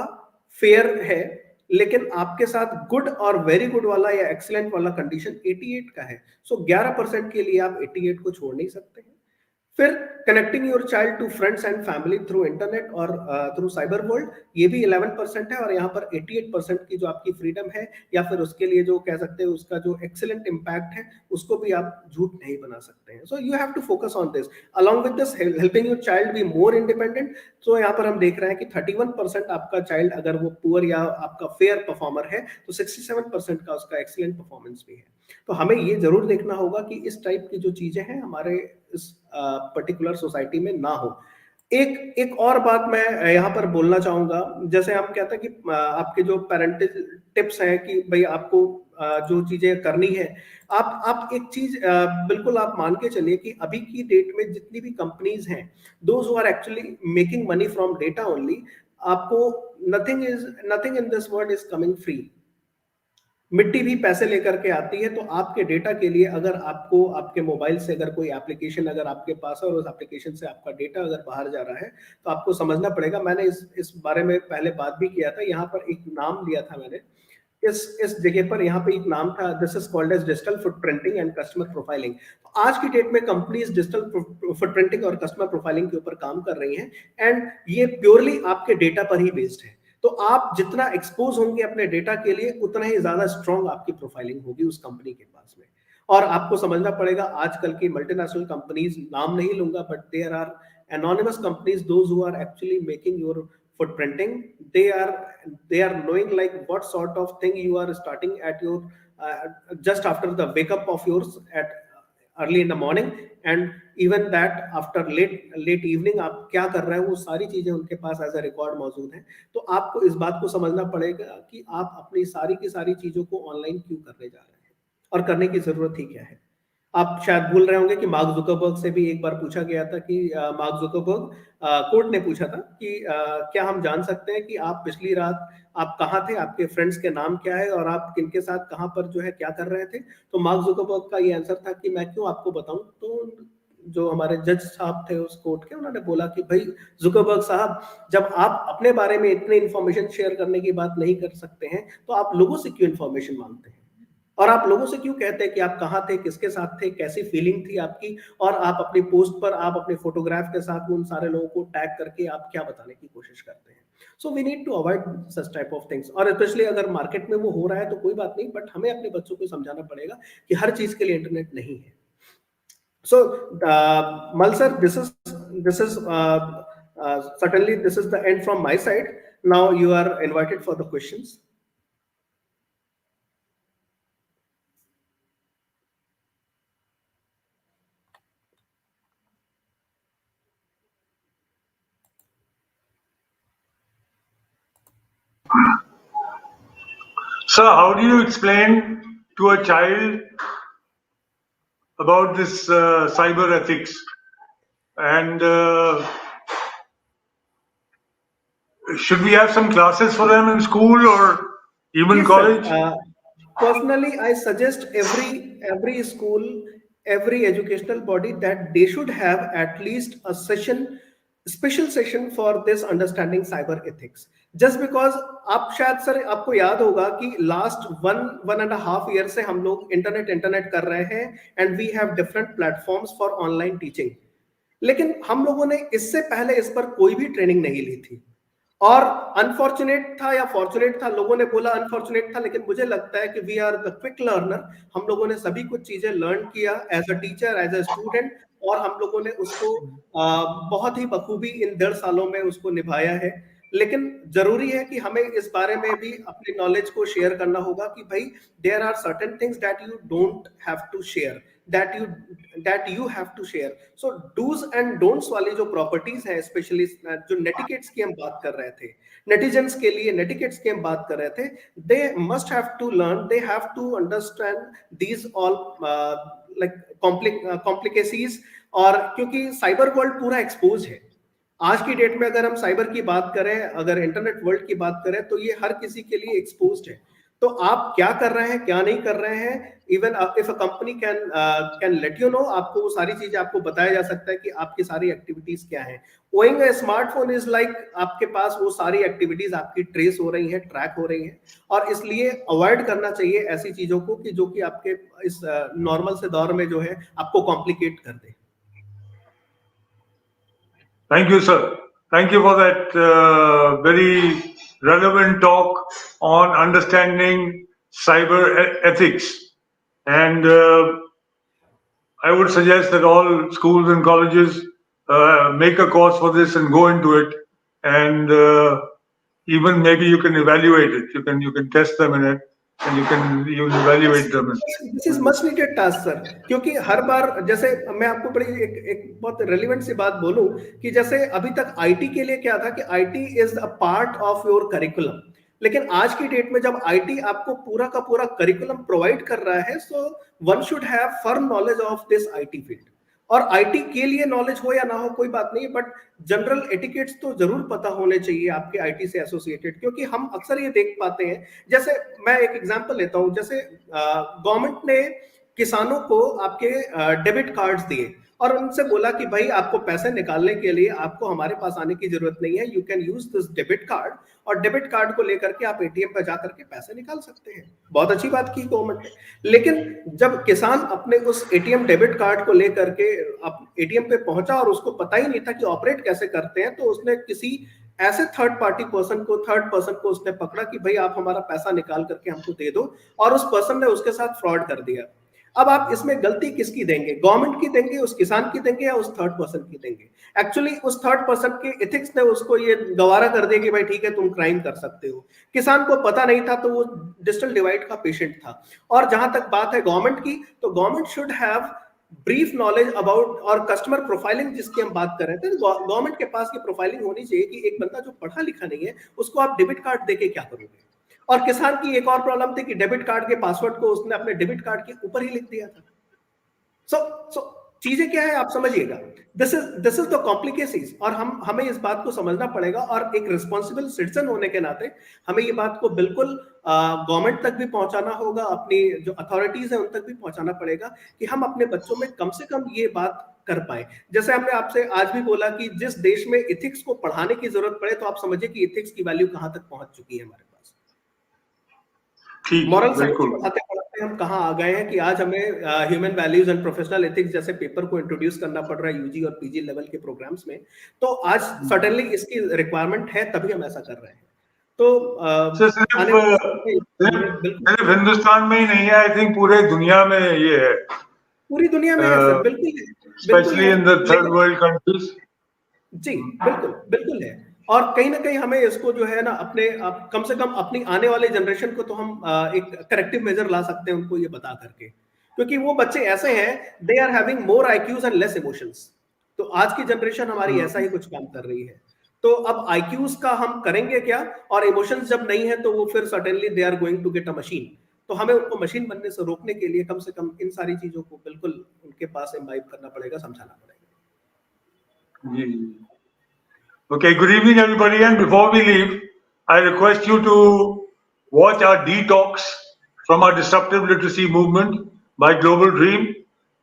फेयर है, लेकिन आपके साथ गुड और वेरी गुड वाला या एक्सीलेंट वाला कंडीशन 88 का है। सो 11% के लिए आप 88 को छोड़ नहीं सकते हैं। फिर connecting your child to friends and family through internet और थ्रू साइबर वर्ल्ड, ये भी 11% है। और यहाँ पर 88% की जो आपकी फ्रीडम है या फिर उसके लिए जो कह सकते हैं उसका जो एक्सीलेंट इम्पैक्ट है, उसको भी आप झूठ नहीं बना सकते हैं। So you have to focus on this along with this helping your child be more independent. तो यहाँ पर हम देख रहे हैं कि 31% आपका चाइल्ड अगर वो पुअर या आपका फेयर परफॉर्मर है, तो 67% का उसका एक्सीलेंट परफॉर्मेंस भी है। तो हमें ये जरूर देखना होगा कि इस टाइप की जो चीजें हैं हमारे इस पर्टिकुलर सोसाइटी में ना हो। एक एक और बात मैं यहाँ पर बोलना चाहूंगा, जैसे हम कहते हैं कि आपके जो पेरेंटल टिप्स हैं कि भाई आपको जो चीजें करनी है, आप एक चीज बिल्कुल आप मान के चलिए कि अभी की डेट में जितनी भी कंपनीज हैं, those who are actually making money from data only, आपको nothing in this world is coming free. मिट्टी भी पैसे लेकर के आती है। तो आपके डेटा के लिए अगर आपको आपके मोबाइल से अगर कोई एप्लीकेशन अगर आपके पास है और उस एप्लीकेशन से आपका डेटा अगर बाहर जा रहा है, तो आपको समझना पड़ेगा। मैंने इस बारे में पहले बात भी किया था, यहाँ पर एक नाम लिया था मैंने इस जगह पर, यहाँ पे एक नाम था, this is called as digital footprinting and customer profiling. आज की डेट में कंपनीज डिजिटल फुटप्रिंटिंग और कस्टमर प्रोफाइलिंग के ऊपर काम कर रही हैं, एंड ये प्योरली आपके डेटा पर ही बेस्ड है। तो आप जितना एक्सपोज होंगे अपने डेटा के लिए, उतना ही ज्यादा स्ट्रॉन्ग आपकी प्रोफाइलिंग होगी उस कंपनी के पास में। और आपको समझना पड़ेगा, आजकल की मल्टीनेशनल कंपनीज, नाम नहीं लूंगा, but there are anonymous companies, those who are actually making your footprinting. They are knowing like what sort of thing you are starting at your just after the wake up of yours at early in the morning, and even that after late evening आप क्या कर रहे हैं, वो सारी चीजें उनके पास as a record मौजूद है। तो आपको इस बात को समझना पड़ेगा कि आप अपनी सारी की सारी चीजों को ऑनलाइन क्यों करने जा रहे हैं और करने की जरूरत ही क्या है। आप शायद भूल रहे होंगे कि मार्क जुकरबर्ग से भी एक बार पूछा गया था कि मार्क जुकरबर्ग, कोर्ट ने पूछा था कि क्या हम जान सकते हैं कि आप पिछली रात आप कहाँ थे, आपके फ्रेंड्स के नाम क्या है और आप किनके साथ कहाँ पर जो है क्या कर रहे थे। तो मार्क जुकरबर्ग का ये आंसर था कि मैं क्यों आपको बताऊं। तो जो हमारे जज साहब थे उस कोर्ट के, उन्होंने बोला कि भाई जुकरबर्ग साहब, जब आप अपने बारे में इतने इंफॉर्मेशन शेयर करने की बात नहीं कर सकते हैं, तो आप लोगों से क्यों इंफॉर्मेशन मांगते हैं, और आप लोगों से क्यों कहते हैं कि आप कहाँ थे, किसके साथ थे, कैसी फीलिंग थी आपकी, और आप अपनी पोस्ट पर आप अपने फोटोग्राफ के साथ उन सारे लोगों को टैग करके आप क्या बताने की कोशिश करते हैं। So we need to avoid such type of things. और स्पेशली अगर मार्केट में वो हो रहा है तो कोई बात नहीं, बट हमें अपने बच्चों को समझाना पड़ेगा कि हर चीज के लिए इंटरनेट नहीं है। So, Mal sir, this is certainly this is the end from my side. Now you are invited for the questions. Sir, how do you explain to a child about this cyber ethics? And should we have some classes for them in school or even Yes, college? sir. Personally, I suggest every school, every educational body that they should have at least a session, special session for this understanding cyber ethics. Just because आप शायद sir आपको याद होगा कि last one and half year से हम लोग internet कर रहे हैं, and we have different platforms for online teaching. लेकिन हम लोगों ने इससे पहले इस पर कोई भी ट्रेनिंग नहीं ली थी, और अनफॉर्चुनेट था या फॉर्चुनेट था, लोगों ने बोला अनफॉर्चुनेट था, लेकिन मुझे लगता है कि we are the quick learner. हम लोगों ने सभी कुछ चीजें लर्न किया as a teacher, as a student, और हम लोगों ने उसको बहुत ही बखूबी इन 1.5 सालों में उसको निभाया है। लेकिन जरूरी है कि हमें इस बारे में भी अपनी नॉलेज को शेयर करना होगा कि भाई there are certain things that you don't have to share, that you have to share. So dos and don'ts वाली जो प्रॉपर्टीज है, स्पेशली जो नेटिकेट्स की हम बात कर रहे थे, नेटिजन्स के लिए नेटिकेट्स की हम बात कर रहे थे, they must have to learn, they have to understand these all like complicacies. और क्योंकि साइबर वर्ल्ड पूरा एक्सपोज है आज की डेट में, अगर हम साइबर की बात करें, अगर इंटरनेट वर्ल्ड की बात करें, तो ये हर किसी के लिए एक्सपोज्ड है। तो आप क्या कर रहे हैं, क्या नहीं कर रहे हैं, even if a company can let you know, आपको वो सारी चीजें आपको बताया जा सकता है कि आपकी सारी एक्टिविटीज क्या है। Owing a smartphone is like आपके पास वो सारी एक्टिविटीज आपकी ट्रेस हो रही हैं, ट्रैक हो रही हैं, और इसलिए अवॉइड करना चाहिए ऐसी चीजों को कि जो कि आपके इस नॉर्मल से दौर में जो है आपको कॉम्प्लिकेट कर दे। Thank you, sir. Thank you for that very relevant talk on understanding cyber ethics. And I would suggest that all schools and colleges make a course for this and go into it. And even maybe you can evaluate it. You can test them in it, and you can even evaluate them. This is much needed task sir, क्योंकि हर बार जैसे मैं आपको बड़ी एक बहुत relevant सी बात बोलूं कि जैसे अभी तक आईटी के लिए क्या था कि IT is a part of your curriculum, लेकिन आज की डेट में जब आईटी आपको पूरा का पूरा करिकुलम प्रोवाइड कर रहा है, so one should have firm knowledge of this IT field. और आईटी के लिए नॉलेज हो या ना हो कोई बात नहीं, बट जनरल एटिकेट्स तो जरूर पता होने चाहिए आपके आईटी से एसोसिएटेड, क्योंकि हम अक्सर ये देख पाते हैं, जैसे मैं एक एग्जांपल लेता हूं, जैसे गवर्नमेंट ने किसानों को आपके डेबिट कार्ड्स दिए और उनसे बोला कि भाई आपको पैसे निकालने के लिए आपको हमारे पास आने की जरूरत नहीं है, you can use this debit card, और डेबिट कार्ड को लेकर के आप एटीएम पर जाकर के पैसे निकाल सकते हैं। बहुत अच्छी बात की गवर्नमेंट ने, लेकिन जब किसान अपने उस एटीएम डेबिट कार्ड को लेकर के एटीएम पे पहुंचा और उसको पता ही नहीं था कि ऑपरेट कैसे करते हैं, तो उसने किसी ऐसे थर्ड पर्सन को उसने पकड़ा कि भाई आप हमारा पैसा निकाल करके हमको दे दो, और उस पर्सन ने उसके साथ फ्रॉड कर दिया। अब आप इसमें गलती किसकी देंगे, गवर्नमेंट की देंगे, उस किसान की देंगे, या उस थर्ड पर्सन की देंगे? एक्चुअली उस थर्ड पर्सन के एथिक्स ने उसको ये गवारा कर दिया कि भाई ठीक है तुम क्राइम कर सकते हो। किसान को पता नहीं था, तो वो डिजिटल डिवाइड का पेशेंट था। और जहां तक बात है गवर्नमेंट की, तो government should have brief knowledge about और कस्टमर प्रोफाइलिंग जिसकी हम बात कर रहे थे, तो गवर्नमेंट के पास ये प्रोफाइलिंग होनी चाहिए कि एक बंदा जो पढ़ा लिखा नहीं है उसको आप डेबिट कार्ड देके क्या करोगे। और किसान की एक और प्रॉब्लम थी कि डेबिट कार्ड के पासवर्ड को उसने अपने डेबिट कार्ड के ऊपर ही लिख दिया था। सो चीजें क्या है आप समझिएगा, दिस इज द कॉम्प्लिकेसीज, और हमें इस बात को समझना पड़ेगा, और एक रिस्पॉन्सिबल सिटीजन होने के नाते हमें ये बात को बिल्कुल गवर्नमेंट तक भी पहुंचाना होगा, अपनी जो अथॉरिटीज है उन तक भी पहुंचाना पड़ेगा कि हम अपने बच्चों में कम से कम ये बात कर पाए। जैसे हमने आपसे आज भी बोला कि जिस देश में इथिक्स को पढ़ाने की जरूरत पड़े, तो आप समझिए कि इथिक्स की वैल्यू कहां तक पहुंच चुकी है हमारे पास। मॉरल साइंस पढ़ाते पढ़ाते हम कहां आ गए हैं कि आज हमें human values and professional ethics जैसे पेपर को इंट्रोड्यूस करना पड़ रहा है यूजी और पीजी लेवल के प्रोग्राम्स में। तो आज सडनली इसकी रिक्वायरमेंट है, तभी हम ऐसा कर रहे हैं। तो सिर्फ हिंदुस्तान में ही नहीं है, आई थिंक पूरे दुनिया में ये है, पूरी दुनिया में है सर, बिल्कुल है, specially in the third world countries. जी बिल्कुल है। और कहीं ना कहीं हमें इसको जो है ना अपने कम से कम अपनी आने वाले जनरेशन को तो हम एक करेक्टिव मेजर ला सकते हैं उनको ये बता करके, क्योंकि वो बच्चे ऐसे हैं, they are having more IQs and less emotions. तो आज की जनरेशन हमारी ऐसा ही कुछ काम कर रही है। तो अब आईक्यूज का हम करेंगे क्या, और इमोशंस जब नहीं है तो वो फिर suddenly they are going to get a machine. तो हमें उनको मशीन बनने से रोकने के लिए कम से कम इन सारी चीजों को बिल्कुल उनके पास इम्बाइब करना पड़ेगा, समझाना पड़ेगा। Okay, good evening everybody, and before we leave, I request you to watch our detox from our disruptive literacy movement by Global Dream.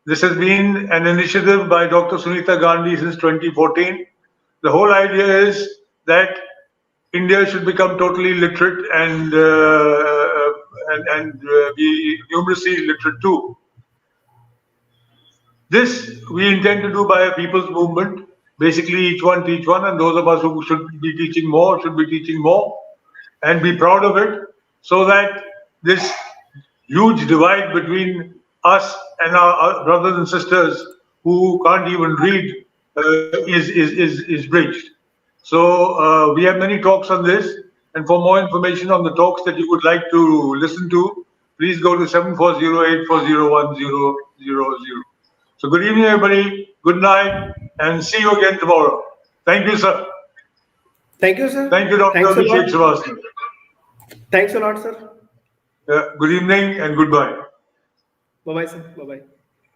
This has been an initiative by Dr. Sunita Gandhi since 2014. The whole idea is that India should become totally literate and be numeracy literate too. This we intend to do by a people's movement. Basically, each one teach one, and those of us who should be teaching more should be teaching more, and be proud of it, so that this huge divide between us and our brothers and sisters who can't even read is bridged. So we have many talks on this, and for more information on the talks that you would like to listen to, please go to 7408401000. So good evening, everybody. Good night, and see you again tomorrow. Thank you, sir. Thank you, sir. Thank you, Dr. Abhishek Srivastava. Thanks a lot, sir. Good evening and goodbye. Bye-bye, sir. Bye-bye.